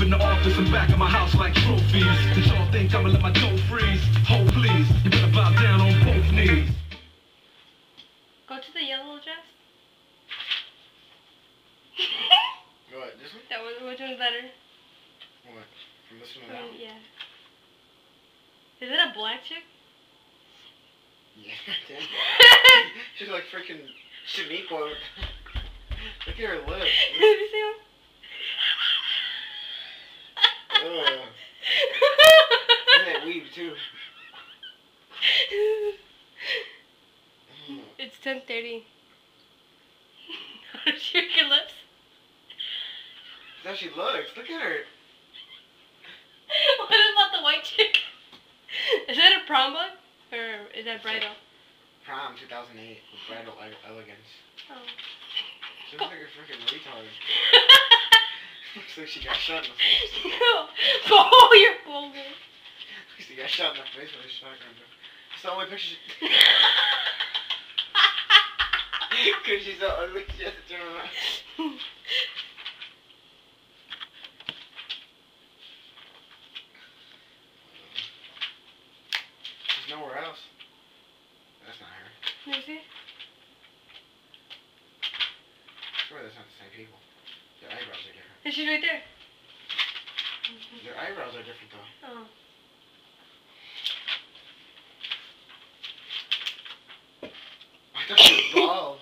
in the office and back of my house like trophies. Did y'all think I'ma let my dough freeze? Hold please, you better bow down on both knees. Go to the yellow dress. What, this one? That one, which one's better? What? From this one to that one? Yeah. Is it a black chick? Yeah, damn. She's like freaking Shaniqua. Look at her lips. Let me see them. Ugh. Look at that weave too. It's 10:30. How does she make your lips? That's how she looks. Look at her. What about the white chick? Is that a prom bug? Or is that bridal? Prom 2008 with Bridal Elegance. Oh. She looks like a freaking retard. Looks like she got shot in the face. No. Oh, you're vulgar. Looks like she got shot in the face with a shotgun. It's the only picture she... Because she's so ugly, she has to turn around. She's nowhere else. That's not her. Let me see. I swear that's not the same people. Their eyebrows are different. And she's right there. Their eyebrows are different though. Oh. I thought she was bald.